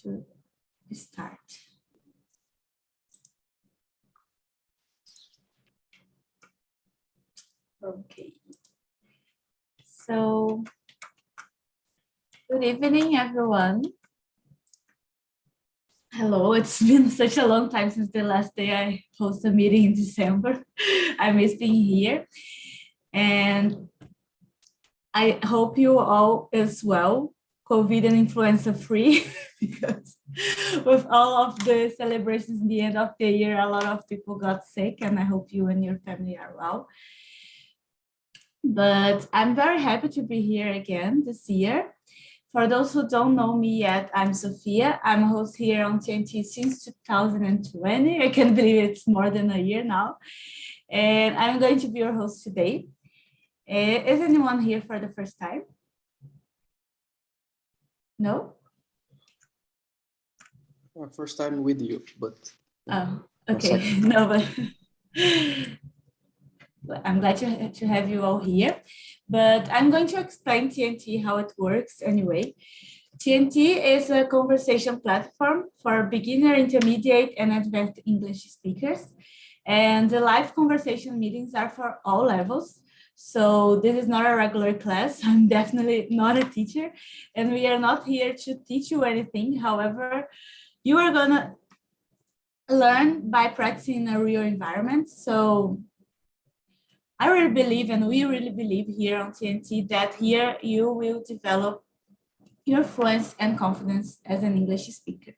to start. Okay. So, good evening, everyone. Hello, it's been such a long time since the last day I hosted a meeting in December. I miss being here. And I hope you all is well, COVID and influenza free, because with all of the celebrations in the end of the year, a lot of people got sick, and I hope you and your family are well. But I'm very happy to be here again this year. For those who don't know me yet, I'm Sophia. I'm a host here on TNT since 2020. I can't believe it's more than a year now. And I'm going to be your host today. Is anyone here for the first time? No? First time with you, but... Oh, okay. No, but I'm glad to have you all here. But I'm going to explain TNT, how it works anyway. TNT is a conversation platform for beginner, intermediate, and advanced English speakers. And the live conversation meetings are for all levels. So this is not a regular class. I'm definitely not a teacher. And we are not here to teach you anything. However, you are going to learn by practicing in a real environment. So I really believe, and we really believe here on TNT, that here you will develop your fluency and confidence as an English speaker.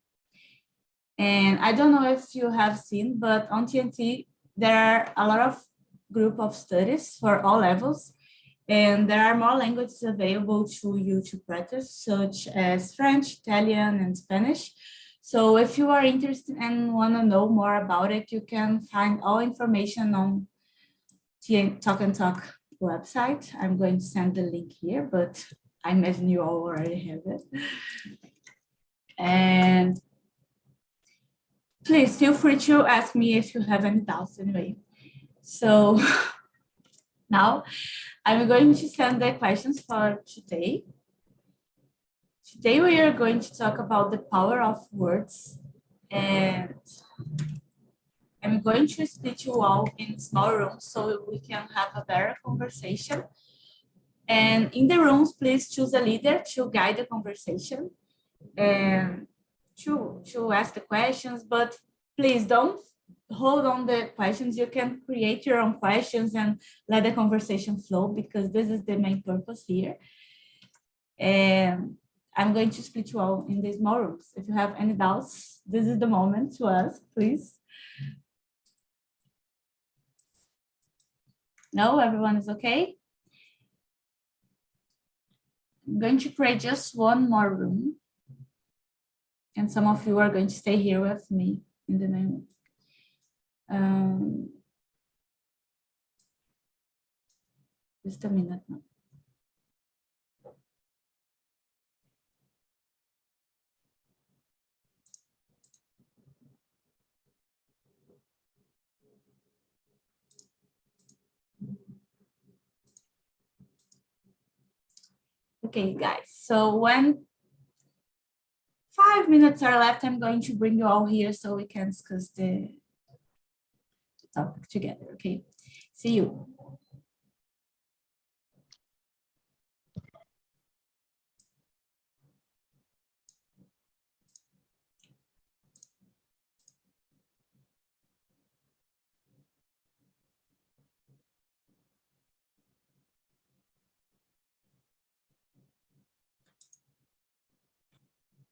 And I don't know if you have seen, but on TNT, there are a lot of group of studies for all levels, and there are more languages available to you to practice, such as French, Italian, and Spanish. So if you are interested and want to know more about it, you can find all information on TALKNTALK website. I'm going to send the link here, but I imagine you all already have it. And please feel free to ask me if you have any doubts anyway. So now I'm going to send the questions for today. Today we are going to talk about the power of words, and I'm going to split you all in small rooms so we can have a better conversation. And in the rooms, please choose a leader to guide the conversation and to ask the questions, but please don't hold on the questions. You can create your own questions and let the conversation flow, because this is the main purpose here. And I'm going to split you all in these small rooms. If you have any doubts, this is the moment to ask, please. No, everyone is okay? I'm going to create just one more room. And some of you are going to stay here with me in the moment. Just a minute now. Okay, guys, so when 5 minutes are left, I'm going to bring you all here so we can discuss the topic together, okay? See you.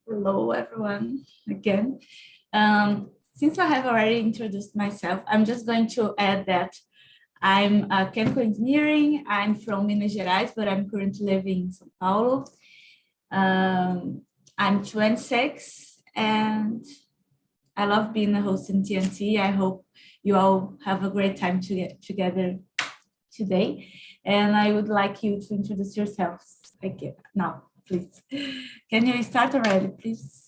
Hello, everyone, again. Since I have already introduced myself, I'm just going to add that I'm a chemical engineering. I'm from Minas Gerais, but I'm currently living in São Paulo. I'm 26, and I love being a host in TNT. I hope you all have a great time to get together today. And I would like you to introduce yourselves again now, please. Can you start already, please?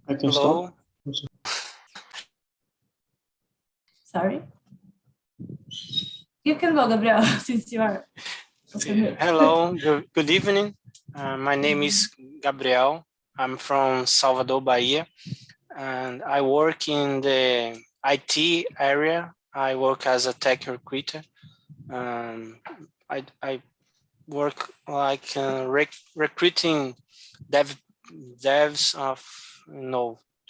I can start. Sorry. You can go, Gabriel, since you are. Hello, good evening. My name is Gabriel. I'm from Salvador, Bahia, and I work in the IT area. I work as a tech recruiter. I work like recruiting devs of,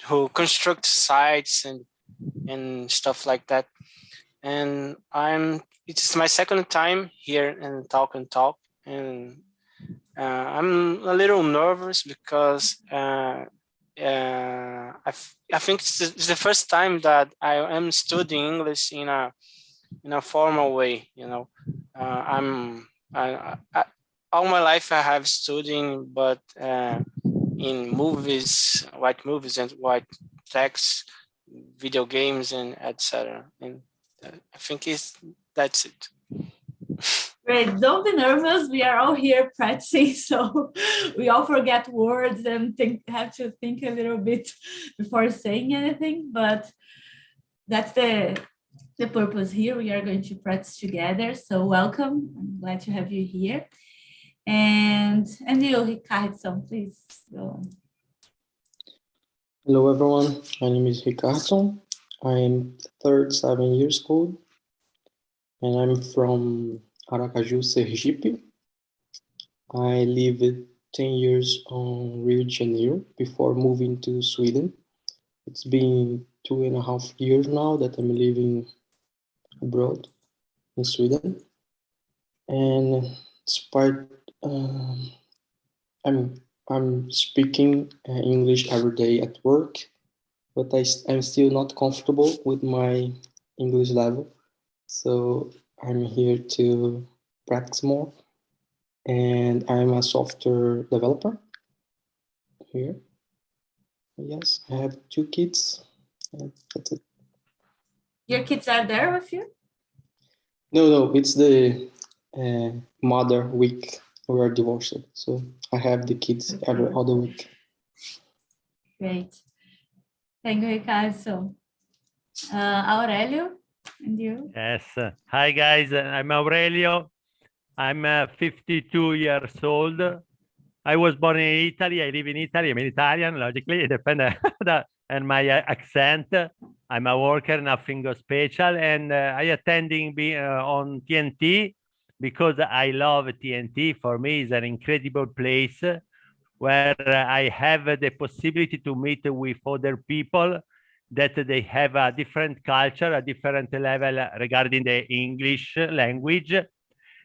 who construct sites and stuff like that. And it's my second time here in TALKNTALK, and I'm a little nervous because I think it's the first time that I am studying English in a formal way. All my life I have studying, but in movies, white movies and white text, video games, and etc. And I think that's it. Great, don't be nervous. We are all here practicing, so we all forget words and have to think a little bit before saying anything, but that's the purpose here. We are going to practice together, so welcome. I'm glad to have you here. And you, Ricardo, please go on. Hello, everyone. My name is Ricardo. I'm 7 years old, and I'm from Aracaju, Sergipe. I lived 10 years on Rio de Janeiro before moving to Sweden. It's been 2.5 years now that I'm living abroad in Sweden. And despite I'm speaking English every day at work, but I'm still not comfortable with my English level. So I'm here to practice more. And I'm a software developer here. Yes, I have 2 kids. And that's it. Your kids are there with you? No, it's the mother week. We are divorced, so I have the kids every other week. Great. Thank you, Ricardo. Aurelio, and you? Yes. Hi, guys. I'm Aurelio. I'm 52 years old. I was born in Italy. I live in Italy. I'm Italian, logically. It depends on my accent. I'm a worker, nothing special. And I attending on TNT because I love TNT. For me, it's an incredible place where I have the possibility to meet with other people that they have a different culture, a different level regarding the English language.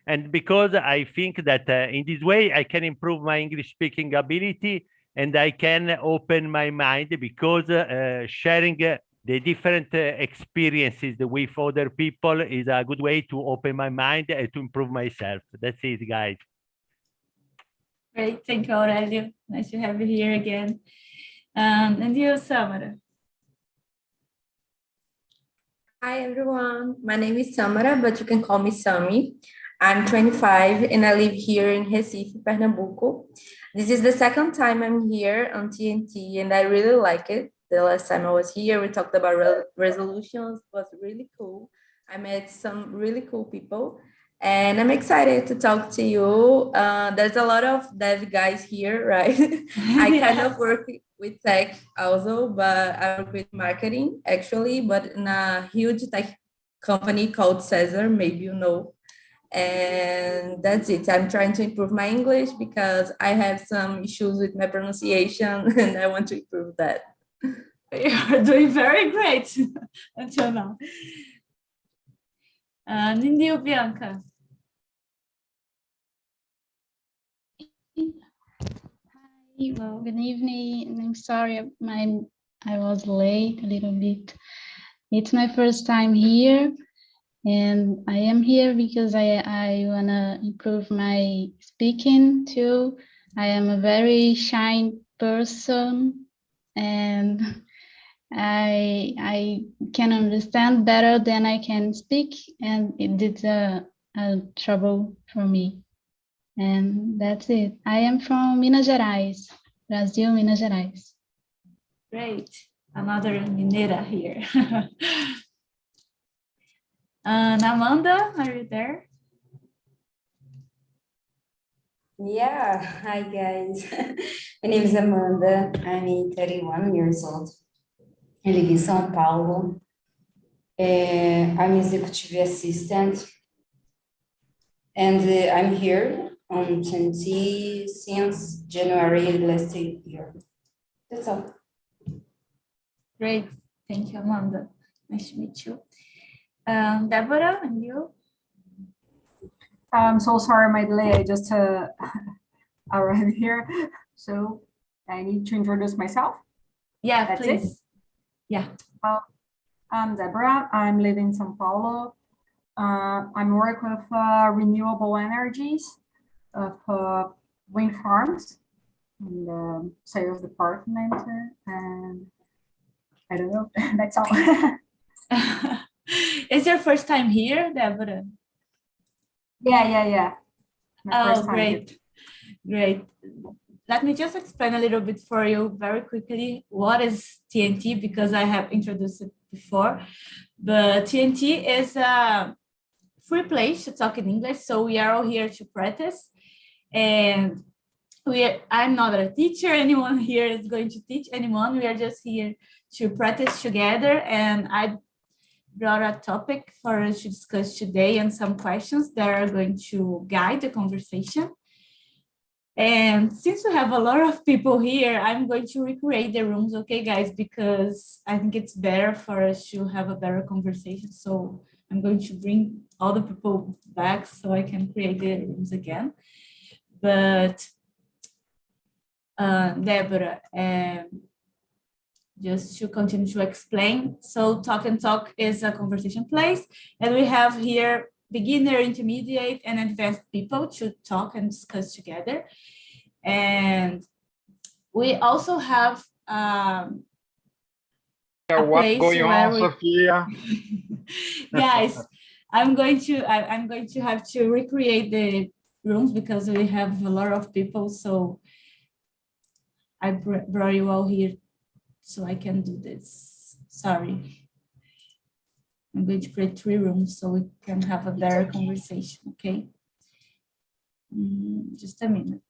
And because I think that in this way, I can improve my English speaking ability and I can open my mind because sharing the different experiences with other people is a good way to open my mind and to improve myself. That's it, guys. Great, thank you, Aurelio. Nice to have you here again. And you, Samara? Hi, everyone. My name is Samara, but you can call me Sami. I'm 25 and I live here in Recife, Pernambuco. This is the second time I'm here on TNT and I really like it. The last time I was here, we talked about resolutions. It was really cool. I met some really cool people and I'm excited to talk to you. There's a lot of dev guys here, right? I kind of work with tech also, but I work with marketing actually, but in a huge tech company called Cesar, maybe you know. And that's it. I'm trying to improve my English because I have some issues with my pronunciation and I want to improve that. You're doing very great until now. Nindy, Bianca. Hi, well, good evening. I'm sorry, I was late a little bit. It's my first time here. And I am here because I want to improve my speaking too. I am a very shy person and I can understand better than I can speak, and it's a trouble for me. And that's it. I am from Minas Gerais, Brazil, Minas Gerais. Great. Another Mineira here. Amanda, are you there? Yeah, hi guys. My name is Amanda. I'm 31 years old. I live in São Paulo. I'm executive assistant, and I'm here on TNT since January last year. That's all. Great. Thank you, Amanda. Nice to meet you. Deborah, and you? I'm so sorry, my delay. I just arrived here, so I need to introduce myself. Yeah, That's please. it? Yeah. I'm Deborah. I'm living in São Paulo. I'm working with renewable energies of wind farms in the sales department, and I don't know. That's all. Is your first time here, Deborah? Yeah. My Oh, first time here. great. Let me just explain a little bit for you very quickly what is TNT, because I have introduced it before. But TNT is a free place to talk in English, so we are all here to practice. And I'm not a teacher. Anyone here is going to teach anyone. We are just here to practice together. And I brought a topic for us to discuss today and some questions that are going to guide the conversation. And since we have a lot of people here, I'm going to recreate the rooms, okay, guys, because I think it's better for us to have a better conversation. So I'm going to bring all the people back so I can create the rooms again. But Deborah, just to continue to explain. So Talk and Talk is a conversation place, and we have here beginner, intermediate, and advanced people to talk and discuss together. And we also have what's going on, Sophia? Guys, I'm going to have to recreate the rooms because we have a lot of people. So I brought you all here so I can do this. Sorry. I'm going to create 3 rooms so we can have a better conversation, okay? Just a minute.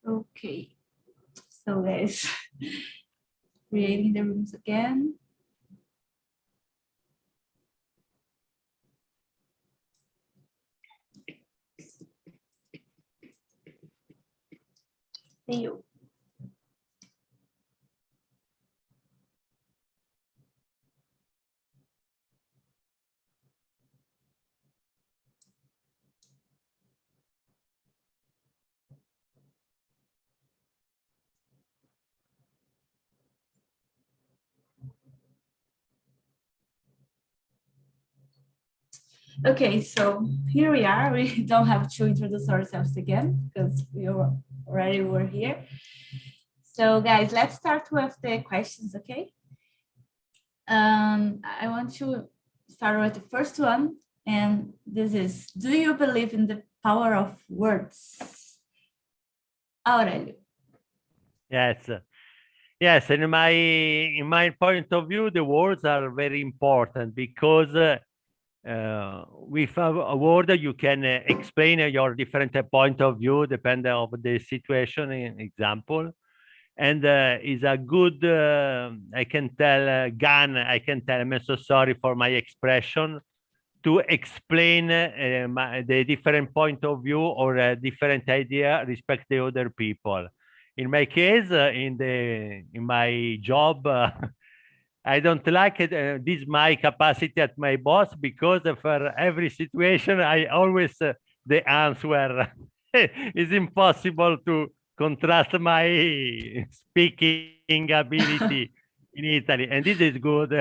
Okay, so guys, creating the rooms again. See you. Okay, so here we are. We don't have to introduce ourselves again because we already were here. So guys, let's start with the questions, okay? I want to start with the first one, and this is, do you believe in the power of words? Aurelio. Yes, in my point of view, the words are very important because with a word you can explain your different point of view depending on the situation. In example, and is a good. I can tell Gan. I can tell. I'm so sorry for my expression. To explain the different point of view or a different idea respect the other people. in my case, in my job, I don't like it. This my capacity at my boss, because for every situation, I always the answer. It's impossible to contrast my speaking ability in Italy, and this is good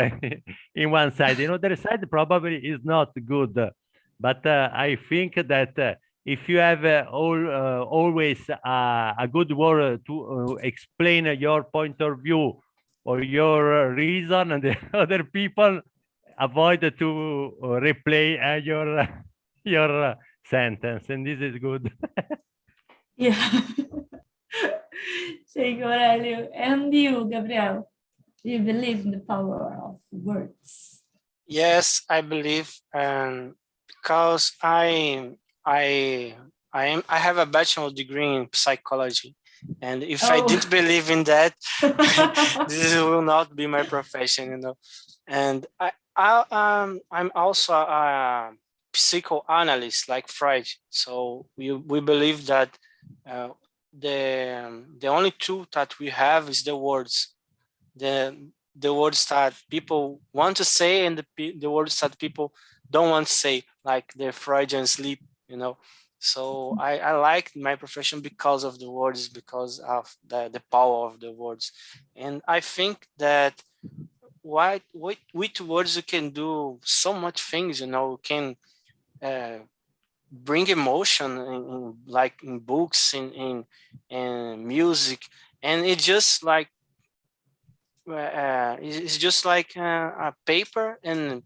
in one side. In other side, probably is not good. But I think that if you have always a good word to explain your point of view or your reason, and the other people avoid to replay your sentence, and this is good. Yeah. Thank you, Aurelio. And you, Gabriel, do you believe in the power of words? Yes, I believe, because I have a bachelor degree in psychology, and if I didn't believe in that, this will not be my profession, you know. And I'm also a psychoanalyst like Freud, so we believe that the only truth that we have is the words, the words that people want to say, and the words that people don't want to say, like the Freudian sleep, you know. So I like my profession because of the words, because of the power of the words. And I think that with words you can do so much things, you know. You can bring emotion like in books, in music, and it's just like it's just like a paper and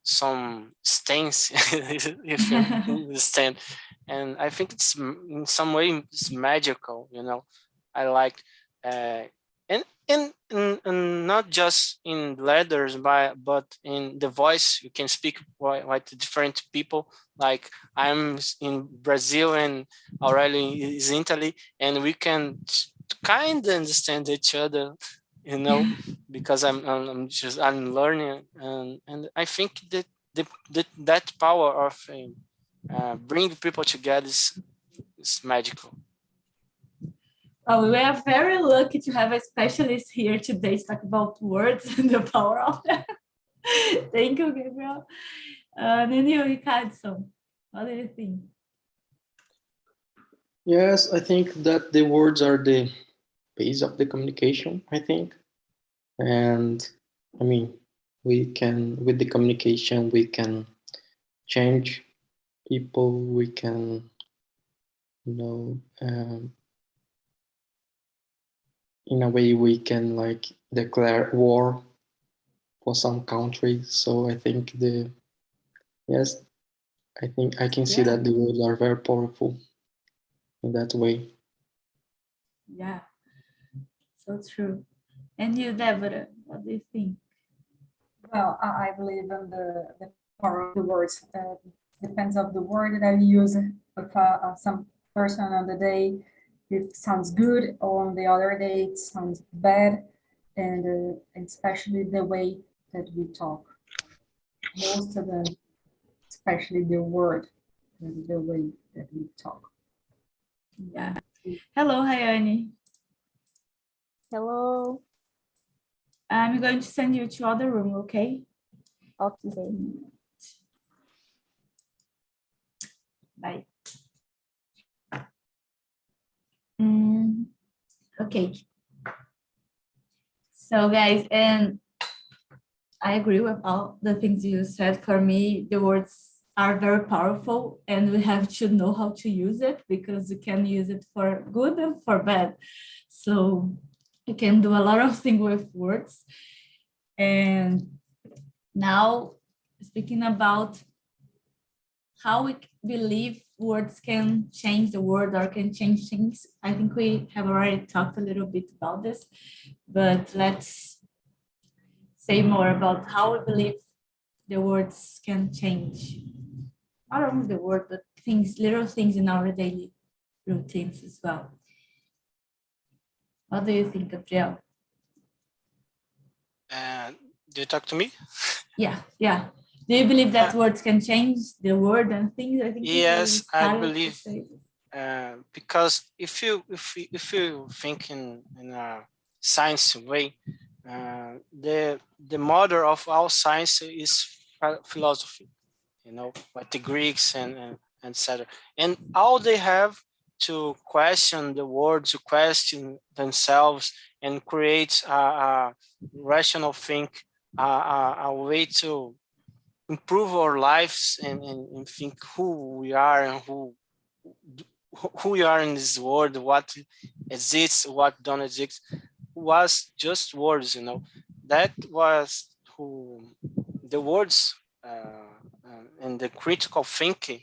some stains, if you understand. And I think it's in some way it's magical, you know. I like and not just in letters, but in the voice. You can speak like to different people. Like I'm in Brazil and Aurelio is in Italy, and we can kind of understand each other, you know, because I'm learning, and I think that that power of bringing people together is magical. Oh, we are very lucky to have a specialist here today to talk about words and the power of them. Thank you, Gabriel. And you, Ricardo, what do you think? Yes, I think that the words are the base of the communication, I think. And I mean, we can, with the communication, we can change people, we can, you know, in a way we can like declare war for some countries. So I think yes, I think I can see that the words are very powerful in that way. Yeah, so true. And you, Deborah, what do you think? Well, I believe in the power of the words. Depends of the word that you use. If some person on the day it sounds good, or on the other day it sounds bad, and especially the way that we talk. Most of them, especially the word, and the way that we talk. Yeah. Hello, Hayani. Hello. I'm going to send you to other room, okay? Okay. Bye. Okay. So guys, and I agree with all the things you said. For me, the words are very powerful, and we have to know how to use it, because you can use it for good and for bad. So you can do a lot of things with words. And now, speaking about how we believe words can change the world or can change things, I think we have already talked a little bit about this, but let's say more about how we believe the words can change. Not only the word, but things, little things in our daily routines as well. What do you think, Gabriel? Do you talk to me? Yeah. Do you believe that words can change the world and things? I think yes, I believe. because if you think in a science way, the mother of all science is philosophy, you know, like the Greeks and etc. And all they have to question the world, to question themselves, and create a rational think, a way to improve our lives and think who we are and who we are in this world, what exists, what don't exist, was just words, you know. That was who the words and the critical thinking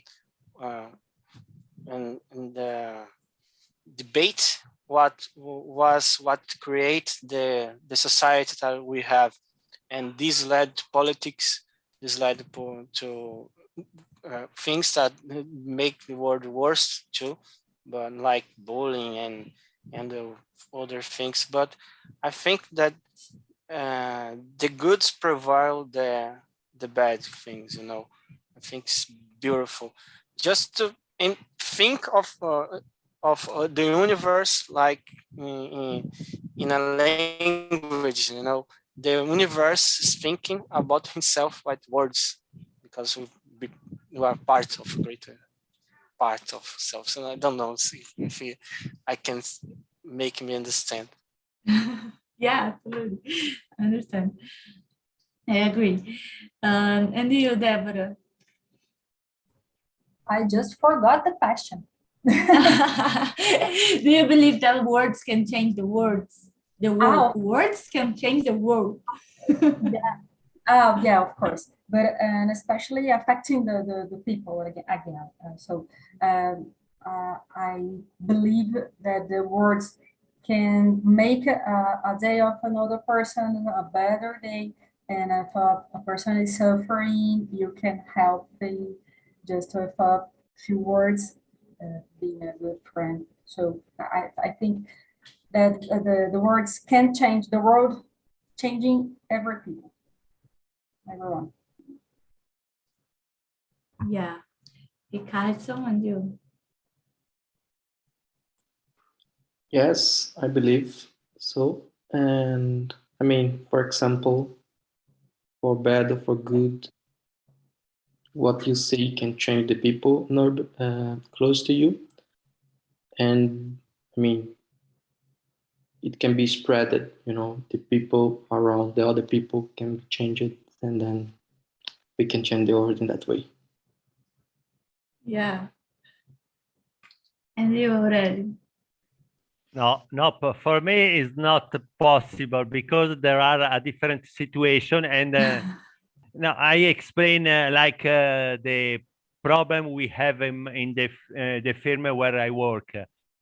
and the debate what create the society that we have. And this led to politics, this led to things that make the world worse too, but like bullying and the other things. But I think that the goods prevail the bad things, you know. I think it's beautiful just to think of the universe like in a language, you know. The universe is thinking about himself like words, because we are part of a greater part of self. So I don't know if I can make me understand. Yeah, absolutely. I understand. I agree. And you, Deborah? I just forgot the question. Do you believe that words can change the words? The world. Words can change the world. Yeah. Yeah, of course. But and especially affecting the people again. I believe that the words can make a day of another person a better day. And if a person is suffering, you can help them just with a few words, being a good friend. So I think that the words can change the world, changing everything. Everyone. Yeah. Ricardo, and you? Yes, I believe so. And I mean, for example, for bad or for good, what you say can change the people close to you. And I mean, it can be spreaded, you know, the people around the other people can change it, and then we can change the world in that way. Yeah. And you, Aurelio? No, for me it's not possible because there are a different situation, and now I explain the problem we have in the firm where I work.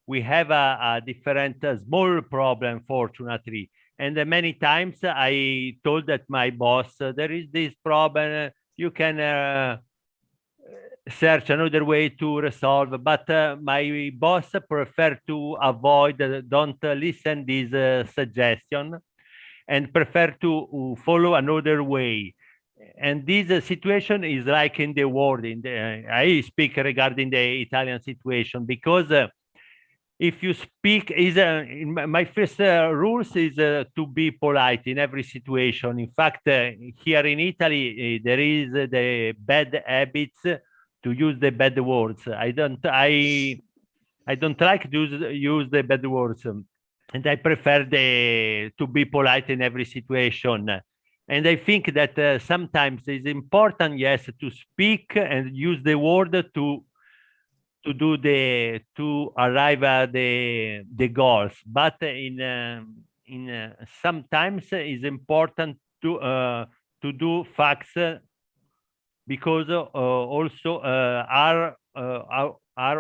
We have a different small problem, fortunately, and many times I told that my boss, there is this problem, you can search another way to resolve, but my boss prefer to avoid, don't listen this suggestion, and prefer to follow another way. And this situation is like in the world. I speak regarding the Italian situation, because if you speak, my first rules is to be polite in every situation. In fact, here in Italy, there is the bad habits to use the bad words. I don't like to use the bad words, and I prefer to be polite in every situation. And I think that sometimes it's important, yes, to speak and use the word to arrive at the goals. But in sometimes it's important to do facts, because also are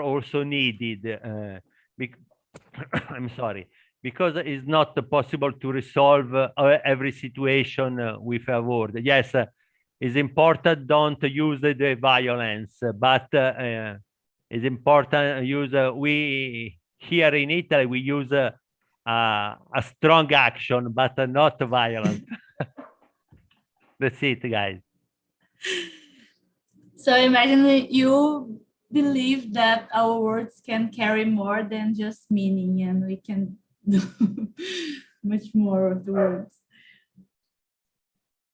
also needed. I'm sorry, because it's not possible to resolve every situation with a word. Yes, it's important don't use the violence, but it's important use we here in Italy we use a strong action, but not violent. That's it, guys. So imagine you believe that our words can carry more than just meaning, and we can do much more of the words.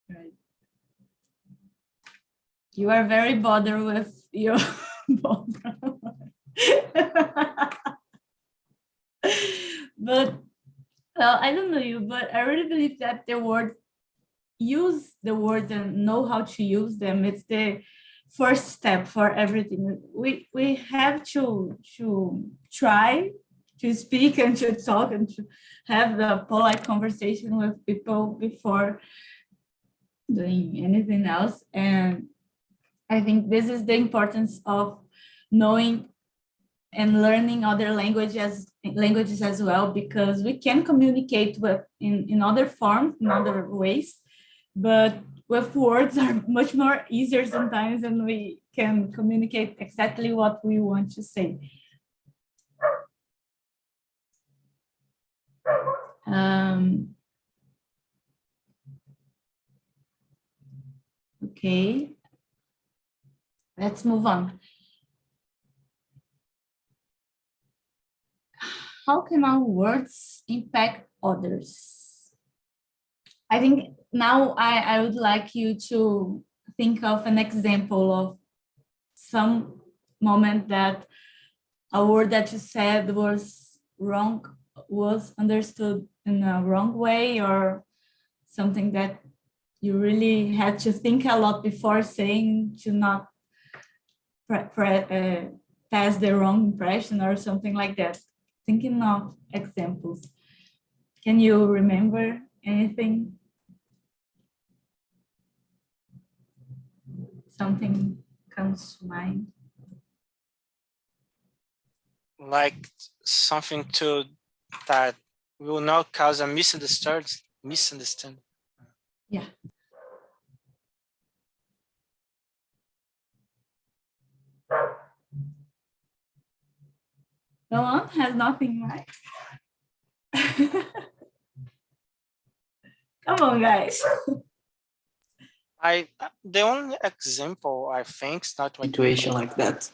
Right. You are very bothered with your but well, I don't know you, but I really believe that the word, use the words and know how to use them. It's the first step for everything. We have to try to speak and to talk and to have the polite conversation with people before doing anything else. And I think this is the importance of knowing and learning other languages as well, because we can communicate with in other forms, in other ways, but with words are much more easier sometimes, and we can communicate exactly what we want to say. Okay, let's move on. How can our words impact others? I think now I would like you to think of an example of some moment that a word that you said was wrong, was understood in a wrong way, or something that you really had to think a lot before saying to not pass the wrong impression or something like that. Thinking of examples. Can you remember anything? Something comes to mind? Like something that will not cause a misunderstanding. Yeah. No one has nothing, right? Come on, guys. The only example I think is not Situation like that.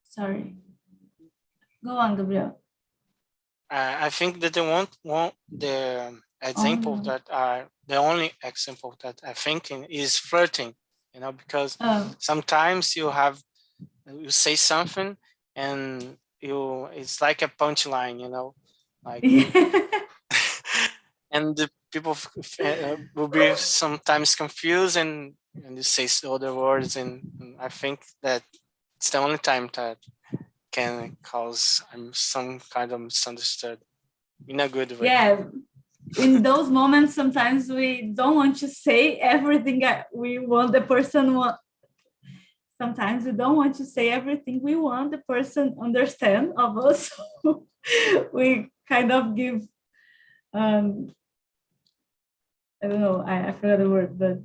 Sorry. Go on, Gabriel. I think that the example that the only example that I think is flirting, because sometimes you say something and it's like a punchline, like and the people will be sometimes confused and you say other words, and I think that it's the only time that can cause some kind of misunderstood in a good way. Yeah, in those moments, sometimes we don't want to say everything that we want the person want. Sometimes we don't want to say everything we want the person understand of us. We kind of give, I don't know, I forgot the word, but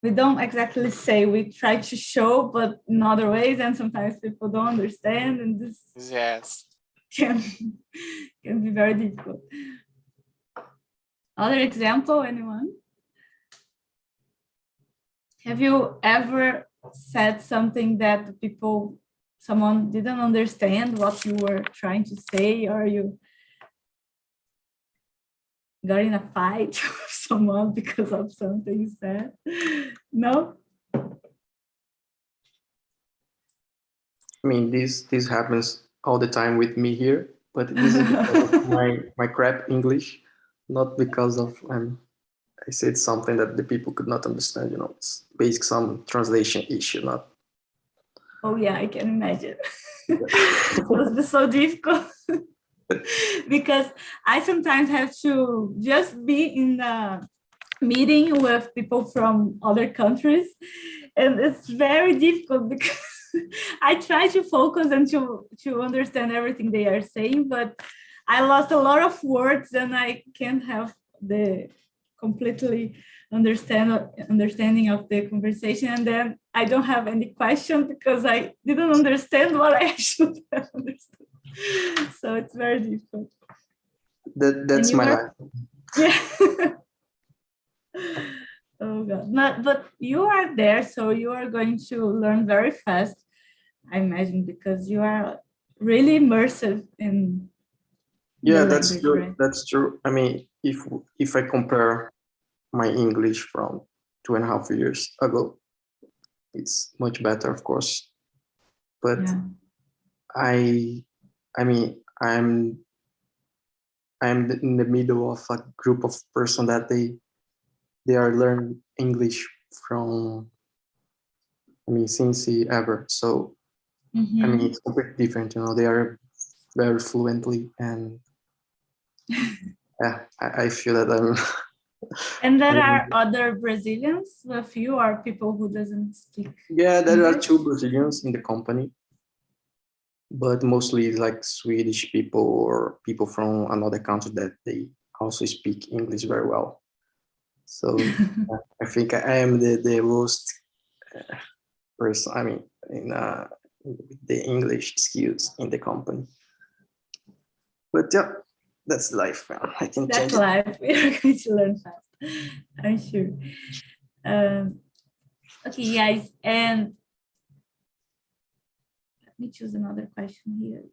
we don't exactly say, we try to show, but in other ways, and sometimes people don't understand, and this can be very difficult. Other example, anyone? Have you ever said something that someone didn't understand what you were trying to say, or you got in a fight with someone because of something you said? No? I mean, this happens all the time with me here, but this is because of my crap English, not because of I said something that the people could not understand. It's basically some translation issue, not. Oh yeah, I can imagine. It must be so difficult. Because I sometimes have to just be in a meeting with people from other countries, and it's very difficult because I try to focus and to understand everything they are saying, but I lost a lot of words and I can't have the completely understanding of the conversation, and then I don't have any question because I didn't understand what I should have understood. So it's very difficult. That's my life. Yeah. Oh God. but you are there, so you are going to learn very fast, I imagine, because you are really immersive in Yeah, the that's language, true. right? That's true. I mean, if I compare my English from 2.5 years ago, it's much better, of course. But Yeah. I mean, I'm in the middle of a group of person that they are learning English from, I mean, since ever. So I mean, it's completely different. You know, they are very fluently, and yeah, I feel that I'm. And there are other Brazilians with you, or people who doesn't speak Yeah, there are English? 2 Brazilians in the company, but mostly like Swedish people or people from another country that they also speak English very well. So I think I am the most person. I mean, in the English skills in the company. But yeah, that's life, man. I can That's change it. life. We are going to learn fast, I'm sure. Okay, guys, and let me choose another question here.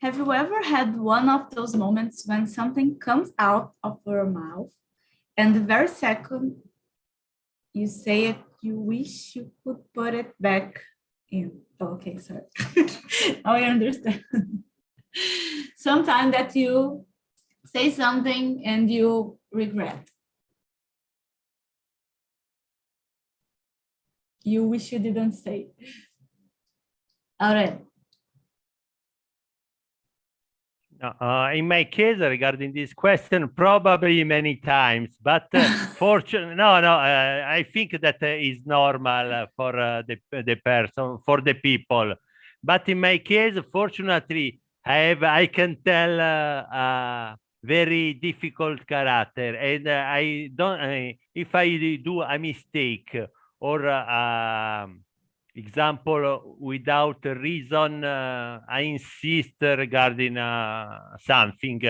Have you ever had one of those moments when something comes out of your mouth and the very second you say it, you wish you could put it back in? Oh, okay, sorry. Now I understand. Sometimes that you say something and you regret. You wish you didn't say. All right. In my case, regarding this question, probably many times, but fortunately, no, I think that is normal for the person, for the people. But in my case, fortunately, I can tell a very difficult character, and I don't. If I do a mistake or example, without a reason, I insist regarding something.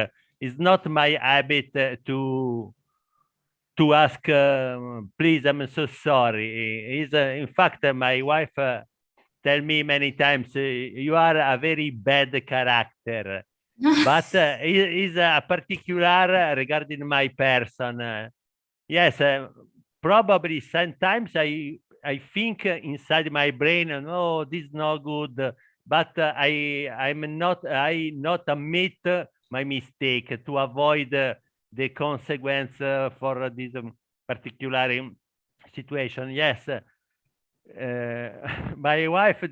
It's not my habit to ask, please, I'm so sorry. Is in fact, my wife tell me many times, you are a very bad character. But is a particular regarding my person. Yes, probably sometimes I think inside my brain, no, this is not good. But I not admit my mistake to avoid the consequence for this particular situation. Yes, my wife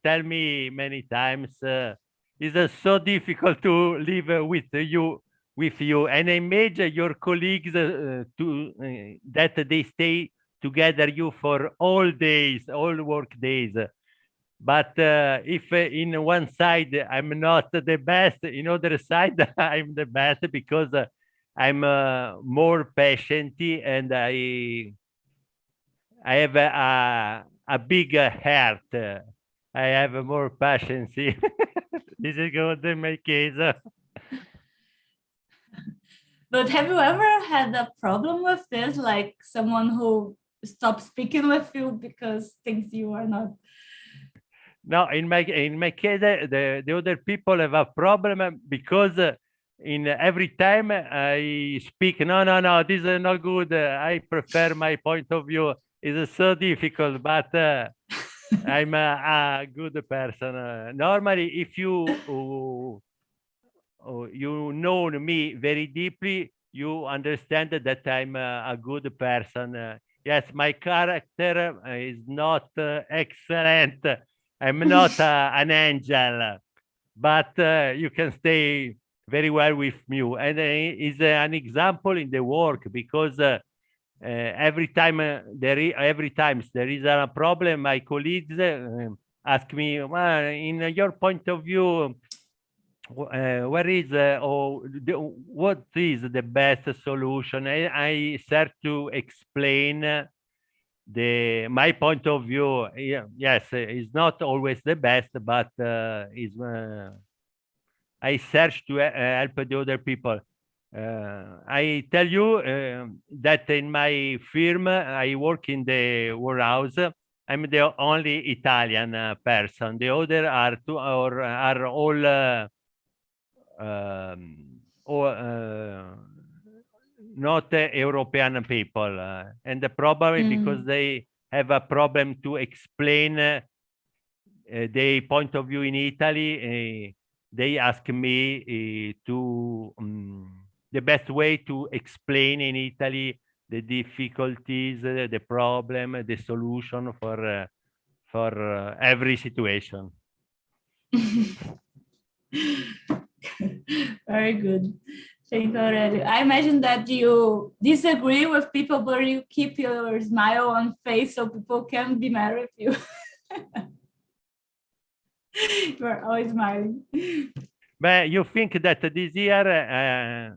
tell me many times, it's so difficult to live with you, and I imagine your colleagues that they stay together you for all days, all work days. But if in one side I'm not the best, in other side I'm the best because I'm more patient, and I have a bigger heart. I have more patience. This is good in my case. But have you ever had a problem with this, like someone who stops speaking with you because thinks you are not? No, in my case, the other people have a problem because in every time I speak, no, this is not good. I prefer my point of view. It's so difficult, but I'm a good person. Normally, if you know me very deeply, you understand that I'm a good person. Yes, my character is not excellent. I'm not an angel, but you can stay very well with me. And is an example in the work because every time there is a problem, my colleagues ask me, well, in your point of view, where is what is the best solution? I start to explain my point of view. Yes, it's not always the best, but is I search to help the other people. I tell you that in my firm, I work in the warehouse. I'm the only Italian person. The other are two or are all not European people, and probably because they have a problem to explain the point of view in Italy. They ask me to the best way to explain in Italy the difficulties, the problem, the solution for every situation. Very good. Thank you, Aurelio. I imagine that you disagree with people, but you keep your smile on face so people can't be mad with you. You're always smiling. But you think that this year,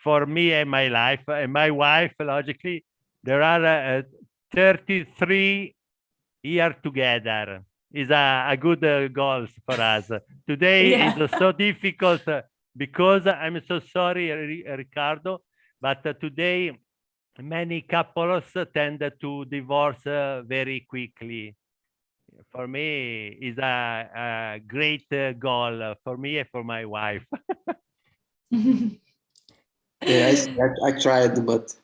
for me and my life, and my wife, logically, there are 33 years together. Is a good goal for us. Today is so difficult because I'm so sorry, Ricardo, but today many couples tend to divorce very quickly. For me, is a great goal for me and for my wife. Yeah, I tried, but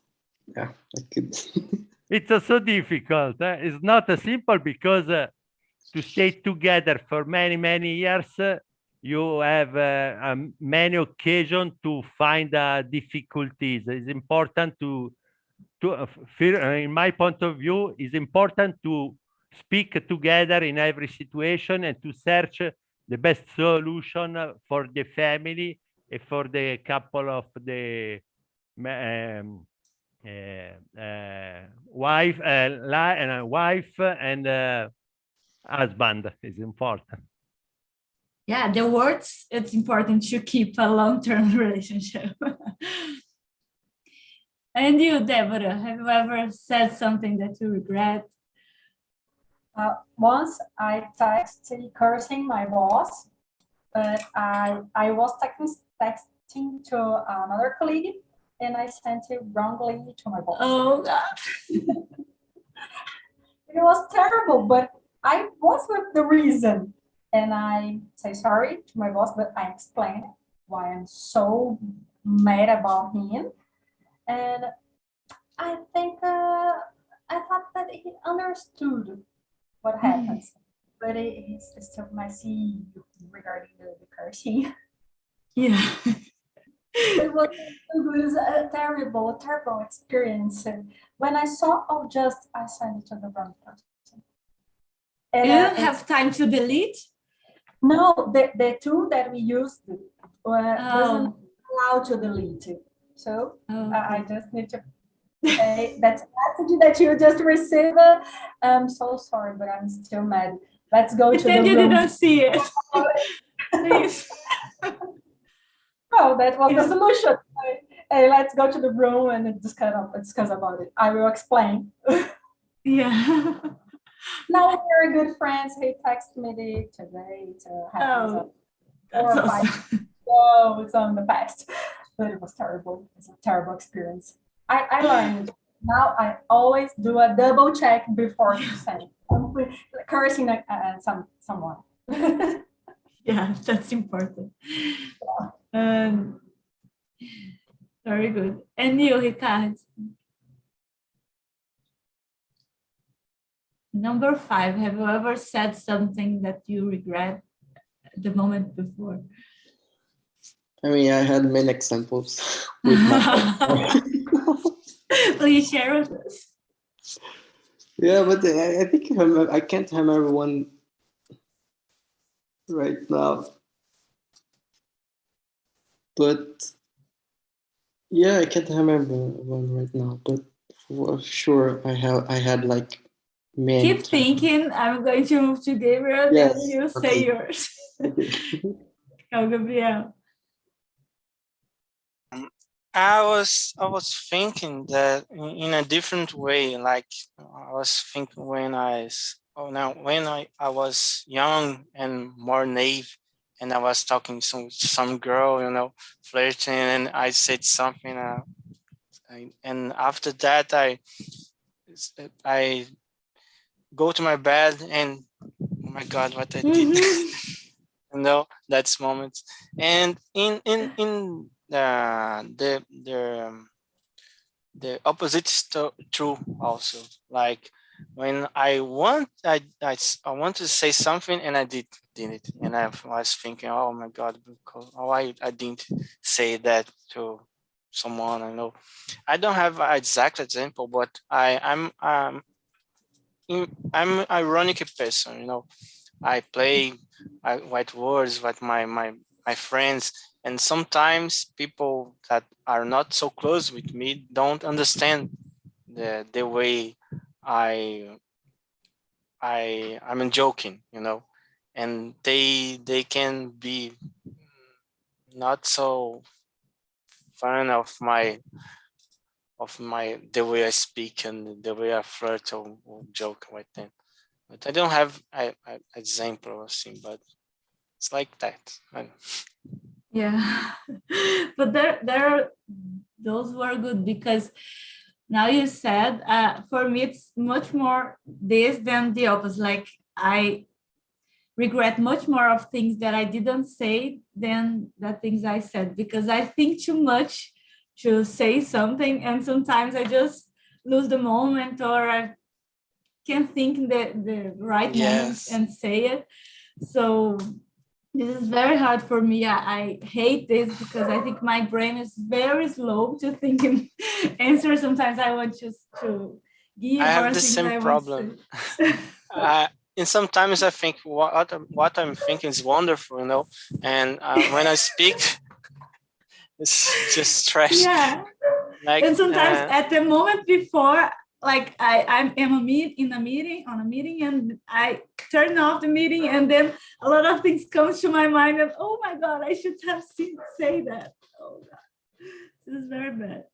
yeah, I could. It's so difficult. It's not simple because to stay together for many, many years, you have many occasions to find difficulties. It's important in my point of view, it's important to speak together in every situation and to search the best solution for the family and for the couple of the wife and husband is important. Yeah, the words, it's important to keep a long-term relationship. And you, Deborah, have you ever said something that you regret? Once I texted cursing my boss, but I was texting to another colleague and I sent it wrongly to my boss. Oh, God. It was terrible, but I was with the reason. And I say sorry to my boss, but I explained why I'm so mad about him. And I think I thought that he understood what happens, but it is still messy regarding the cursing. Yeah. It was a terrible experience. And when I saw, I sent it to the wrong person. And you didn't have time to delete? No, the tool that we used wasn't allowed to delete it. So I just need to say that's a message that you just received. I'm so sorry, but I'm still mad. Let's go to the room. You didn't see it. Please. No, that was the solution. Hey, let's go to the room and discuss about it. I will explain. Yeah. Now we're good friends. He texted me today to have that's awesome. So it's on the past, but it was terrible. It's a terrible experience. I learned. Now I always do a double check before you send cursing someone. Yeah, that's important. Very good. And you, Ricardo? Number 5, have you ever said something that you regret the moment before? I mean, I had many examples with my Please share with us. Yeah, but I think I can't remember one right now. But yeah, I can't remember one right now. But for sure, I had like many. Keep thinking. I'm going to move to Gabriel, yes, and you say yours. Oh, Gabriel. I was thinking that in a different way. Like I was thinking when I was young and more naive, and I was talking to some girl, you know, flirting, and I said something, and after that I go to my bed and oh my God, what I did. You know, that's moments. And in the opposite is true also. Like when I want to say something and I didn't, and I was thinking, oh my God, why I didn't say that to someone. I know I don't have an exact example, but I'm ironic person, you know. I play white words with my friends, and sometimes people that are not so close with me don't understand the way I'm joking, you know, and they can be not so fan of the way I speak and the way I flirt or joke with them. But I don't have an example or thing, but it's like that. Yeah, but those were good because now you said, for me, it's much more this than the opposite. Like I regret much more of things that I didn't say than the things I said, because I think too much to say something, and sometimes I just lose the moment, or I can't think the right moment and say it. So this is very hard for me. I hate this because I think my brain is very slow to think and answer. Sometimes I want just to give. I have the same problem. And sometimes I think what I'm thinking is wonderful, you know, and when I speak, it's just trash. Yeah. Like, and sometimes at the moment before, like I'm in a meeting, and I turn off the meeting, and then a lot of things comes to my mind, and oh my God, I should have say that. Oh God, this is very bad.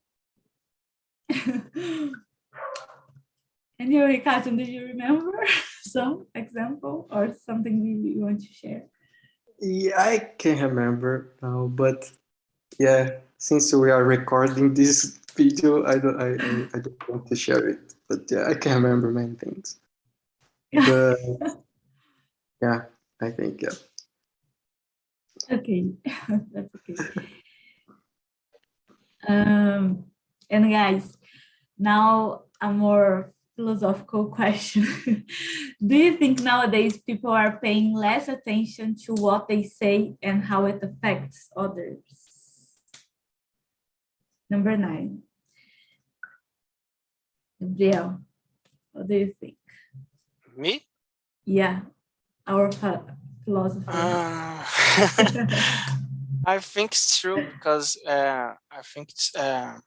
And you, Ricardo, did you remember some example or something you want to share? Yeah, I can't remember now, but yeah, since we are recording this video, I don't want to share it. But yeah, I can remember many things. But yeah, I think yeah. Okay, that's okay. And guys, now a more philosophical question. Do you think nowadays people are paying less attention to what they say and how it affects others? Number 9. Gabriel, what do you think? Me? Yeah, our philosopher. I think it's true because I think it's a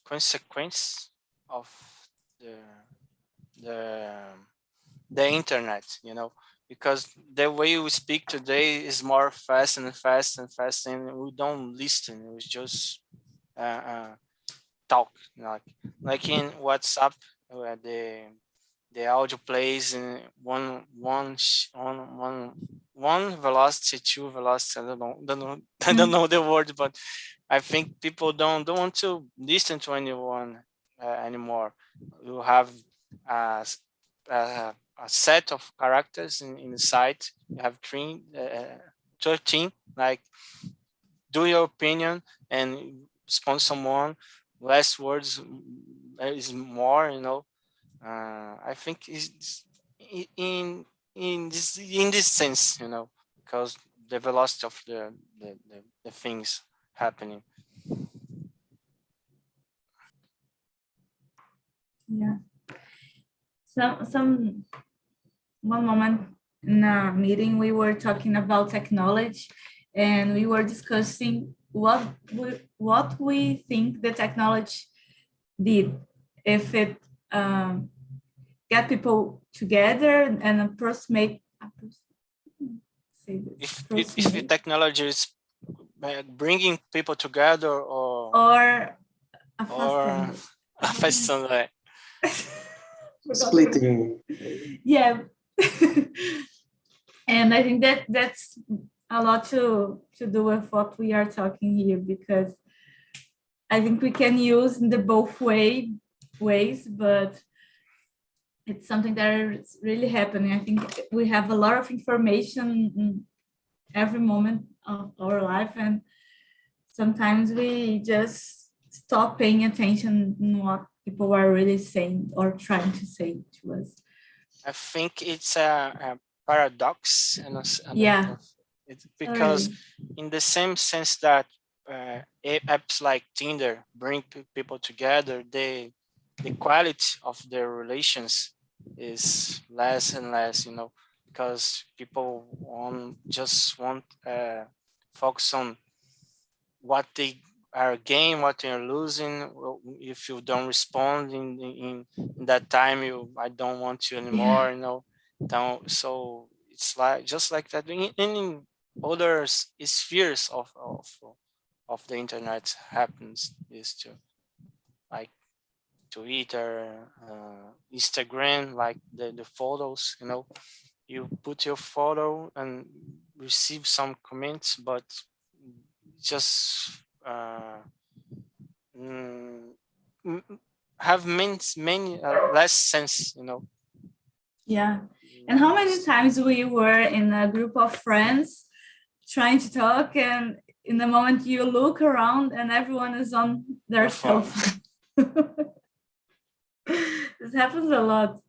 consequence of the internet, you know, because the way we speak today is more fast and fast and fast, and we don't listen. We just talk, like in WhatsApp, where the audio plays in one velocity, 2 velocity. I don't know the word, but I think people don't want to listen to anyone anymore. You have a set of characters in the site. You have 13, like do your opinion and respond someone. Less words is more, you know. I think it's in this sense, you know, because the velocity of the things happening. Yeah. One moment in a meeting we were talking about technology, and we were discussing what we think the technology did, if it get people together and approximate. If the technology is bringing people together or afastando. Splitting. Yeah. And I think that that's a lot to do with what we are talking here, because I think we can use in the both ways, but it's something that is really happening. I think we have a lot of information in every moment of our life, and sometimes we just stop paying attention in what people are really saying or trying to say to us. I think it's a paradox, and Yeah, it's because in the same sense that apps like Tinder bring people together, the quality of their relations is less and less, because people just want focus on what they are gaining, what they are losing. Well, if you don't respond in that time, I don't want you anymore. So it's like just like that. In other spheres of the internet happens is to like Twitter, Instagram, like the photos. You put your photo and receive some comments, but just have many less sense. Yeah. And how many times we were in a group of friends trying to talk, and in the moment you look around and everyone is on their cell phone. This happens a lot.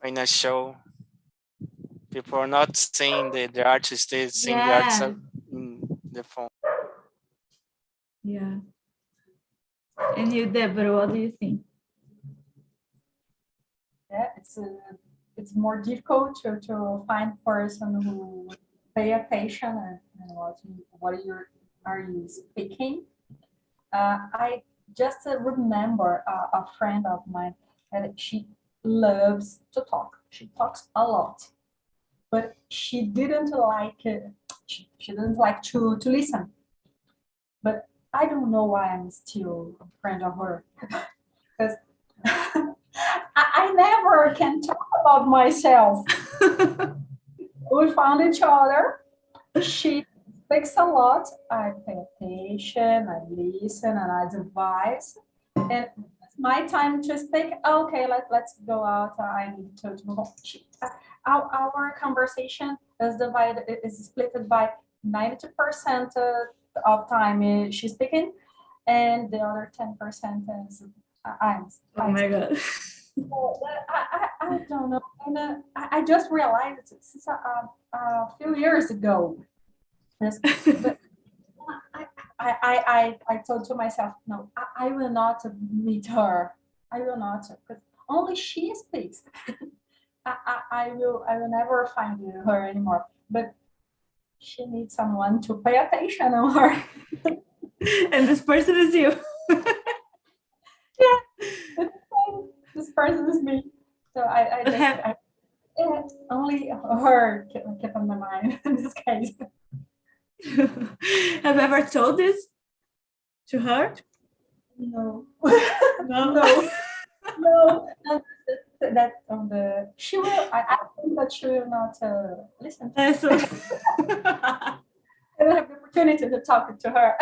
In a show, people are not seeing the artist, they're seeing the artist in the phone. Yeah. And you, Deborah, what do you think? Yeah, it's more difficult to find a person who pay attention and what are you speaking. I just remember a friend of mine that she loves to talk. She talks a lot, but she didn't like she didn't like to listen. But I don't know why I'm still a friend of her, because I never can talk about myself. We found each other. She speaks a lot. I pay attention, I listen, and I advise. And it's my time to speak. Okay, let's go out. I need to move on. Our conversation is split by 92% of time she's speaking, and the other 10% is I'm. Oh my God. I don't know. And I just realized since a few years ago. But I told to myself, no, I will not meet her. I will not, because only she speaks. I will never find her anymore. But she needs someone to pay attention on her. And this person is you. Yeah, this person is me. So I only her kept on my mind in this case. Have you ever told this to her? No. No. No. That on the she will. I think that she will not listen. I don't have the opportunity to talk to her.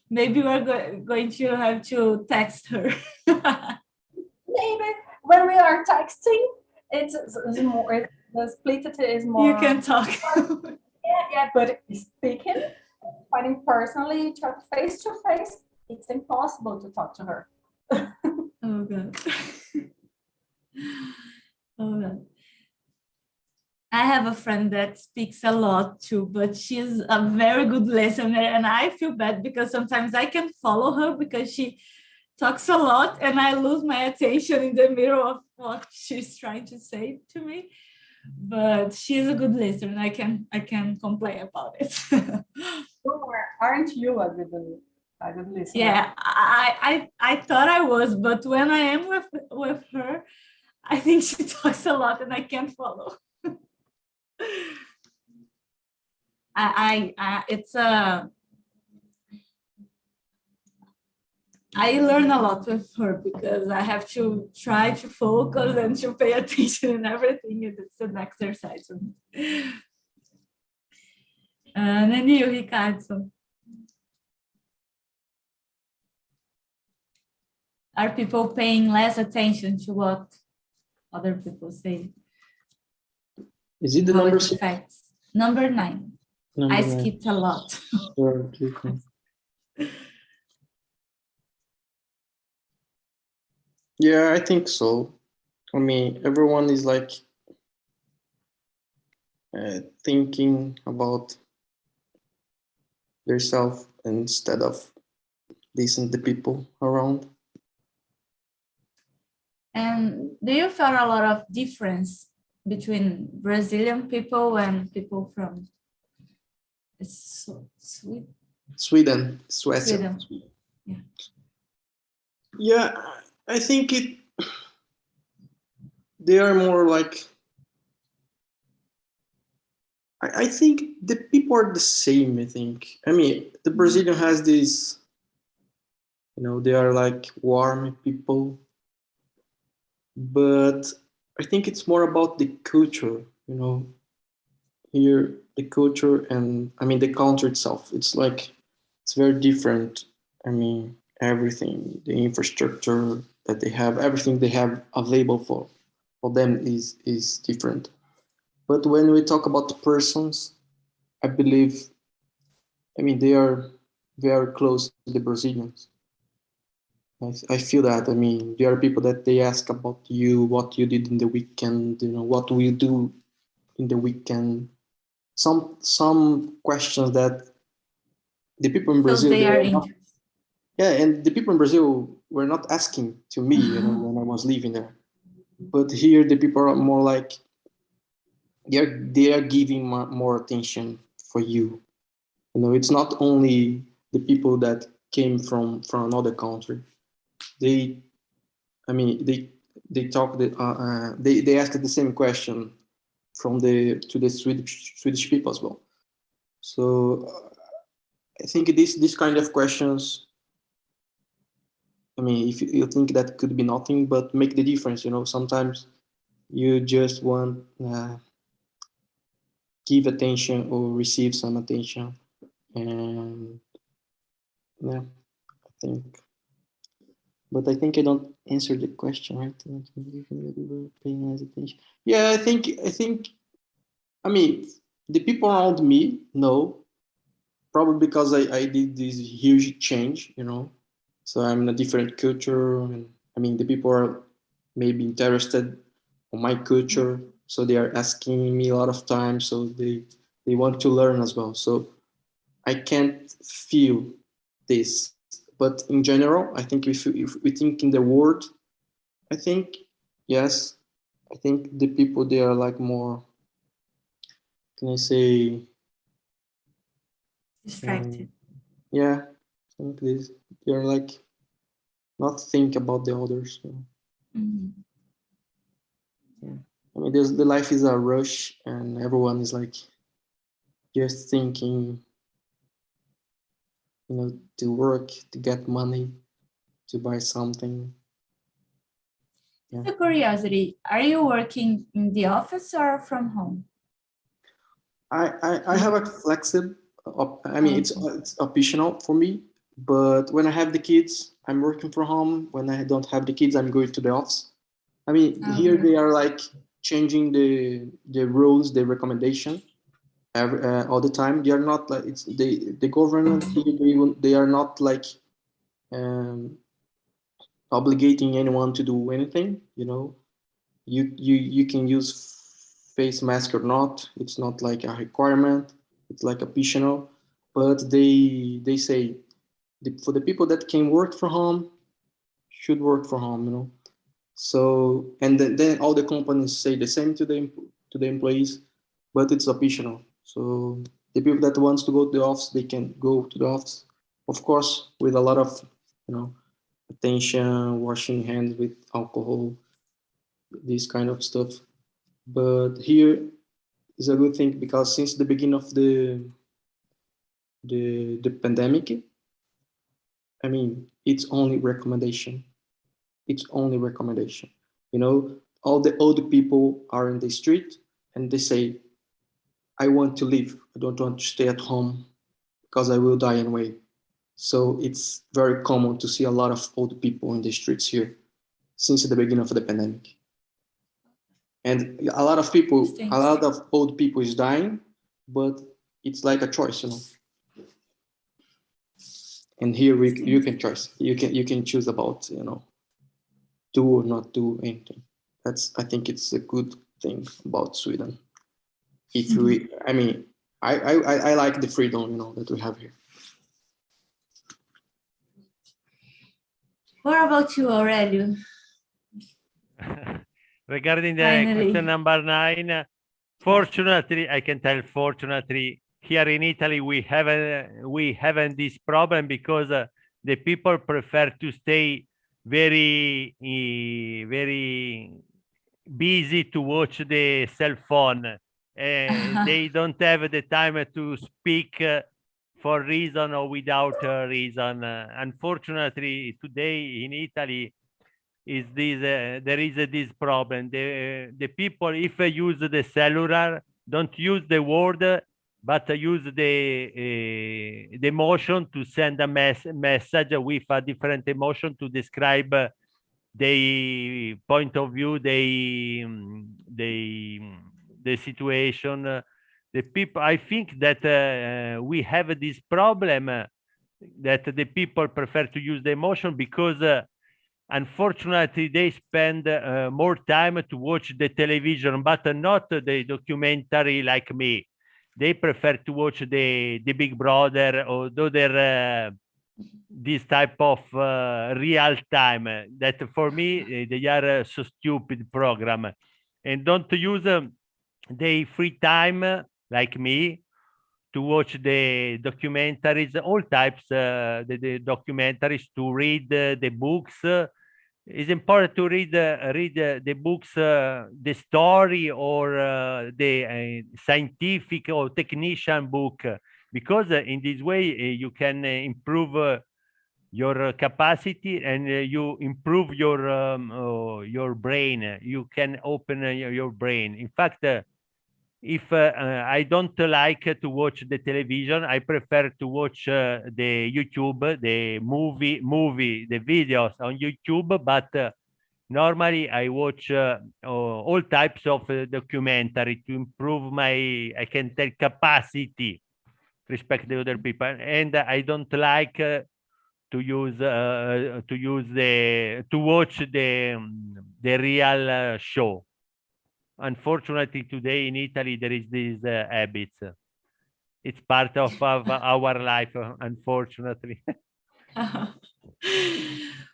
Maybe we're going to have to text her. Maybe when we are texting, it's more. The split is more. You can talk. Yeah, but speaking, finding personally, talk face to face, it's impossible to talk to her. Oh God. Oh God. I have a friend that speaks a lot too, but she's a very good listener, and I feel bad because sometimes I can follow her because she talks a lot and I lose my attention in the middle of what she's trying to say to me. But she's a good listener, and I can complain about it. Aren't you a good listener? Yeah, I thought I was, but when I am with her, I think she talks a lot and I can't follow. I learn a lot with her because I have to try to focus and to pay attention and everything. And it's an exercise for me. Nani, Ricardo. Are people paying less attention to what other people say? Is it the number 6? Number 9. I skipped a lot. Sure. Yeah, I think so. I mean, everyone is like thinking about themselves instead of listening to the people around. And do you feel a lot of difference between Brazilian people and people from Sweden? Yeah. Yeah, I think they are more like, I think the people are the same, I think. I mean, the Brazilian has this, they are like warm people, but I think it's more about the culture, here, the culture and, I mean, the country itself. It's very different. I mean, everything, the infrastructure that they have, everything they have available for them is different. But when we talk about the persons, I believe, I mean, they are very close to the Brazilians. I feel that. I mean, there are people that they ask about you, what you did in the weekend, what will you do in the weekend. Some questions that the people in Brazil, and the people in Brazil were not asking to me, when I was living there. But here, the people are more like, they are giving more attention for you. It's not only the people that came from another country. They talk. They asked the same question to the Swedish people as well. So I think this kind of questions, I mean, if you think that could be nothing, but make the difference. Sometimes you just want give attention or receive some attention, and yeah, I think I don't answer the question, right? Paying less attention. Yeah, I think. I mean, the people around me know, probably because I did this huge change, So I'm in a different culture, and I mean, the people are maybe interested in my culture, so they are asking me a lot of times. So they want to learn as well. So I can't feel this, but in general, I think if we think in the world, I think yes, I think the people, they are like more, can I say, distracted. Yeah, I think they are like not think about the others. Yeah. I mean, the life is a rush, and everyone is like just thinking, to work, to get money, to buy something. Yeah. Just a curiosity, are you working in the office or from home? I have a flexible. I mean, it's optional for me. But when I have the kids, I'm working from home. When I don't have the kids, I'm going to the office. I mean, here they are like changing the rules, the recommendation all the time. They are not like the government here. They are not like obligating anyone to do anything. You can use face mask or not. It's not like a requirement. It's like optional. But they say for the people that can work from home, should work from home. So, and then all the companies say the same to the employees, but it's optional. So the people that wants to go to the office, they can go to the office, of course, with a lot of attention, washing hands with alcohol, this kind of stuff. But here is a good thing, because since the beginning of the pandemic, I mean, it's only recommendation. It's only recommendation. You know, all the old people are in the street and they say, I want to leave. I don't want to stay at home because I will die anyway. So it's very common to see a lot of old people in the streets here since the beginning of the pandemic. And a lot of people, a lot of old people is dying, but it's like a choice, you know. And here you can choose. You can choose about, you know, do or not do anything. I think it's a good thing about Sweden. If we, I mean, I like the freedom, you know, that we have here. What about you, Aurelio? Regarding the question number 9, fortunately, I can tell, fortunately, here in Italy, we haven't this problem because the people prefer to stay very busy to watch the cell phone. They don't have the time to speak for reason or without a reason. Unfortunately, today in Italy, there is this problem. The people, if they use the cellular, don't use the word, but use the emotion to send a message with a different emotion to describe the point of view, the situation. The people, I think that we have this problem that the people prefer to use the emotion because unfortunately they spend more time to watch the television, but not the documentary like me. They prefer to watch the Big Brother or the other this type of real time that for me they are so stupid program, and don't use the free time like me to watch the documentaries, all types, the documentaries, to read the books. It's important to read the books, the story or the scientific or technician book, because in this way you can improve your capacity and you improve your brain. You can open your brain. In fact, if I don't like to watch the television, I prefer to watch the YouTube, the movie, the videos on YouTube. But normally I watch all types of documentary to improve my, I can tell, capacity respect the other people. And I don't like to watch the real show. Unfortunately, today in Italy, there is these habits. It's part of our life, unfortunately.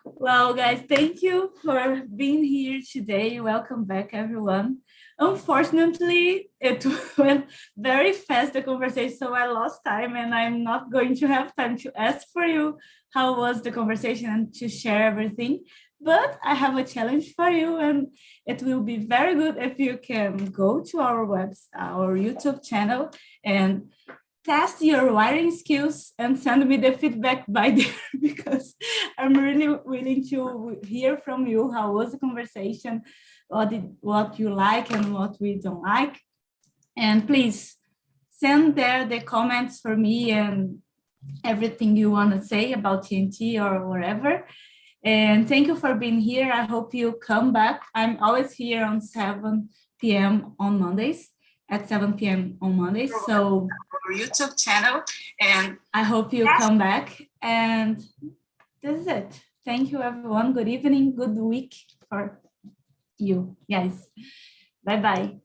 Well, guys, thank you for being here today. Welcome back, everyone. Unfortunately, it went very fast, the conversation, so I lost time, and I'm not going to have time to ask for you how was the conversation and to share everything. But I have a challenge for you, and it will be very good if you can go to our our YouTube channel and test your writing skills and send me the feedback by there, because I'm really willing to hear from you how was the conversation, what you like and what we don't like. And please send there the comments for me and everything you want to say about TNT or whatever. And thank you for being here. I hope you come back. I'm always here on 7 p.m. on Mondays, at 7 p.m. on Mondays. So our YouTube channel, and I hope you come back. And this is it. Thank you, everyone. Good evening, good week for you. Yes. Bye-bye.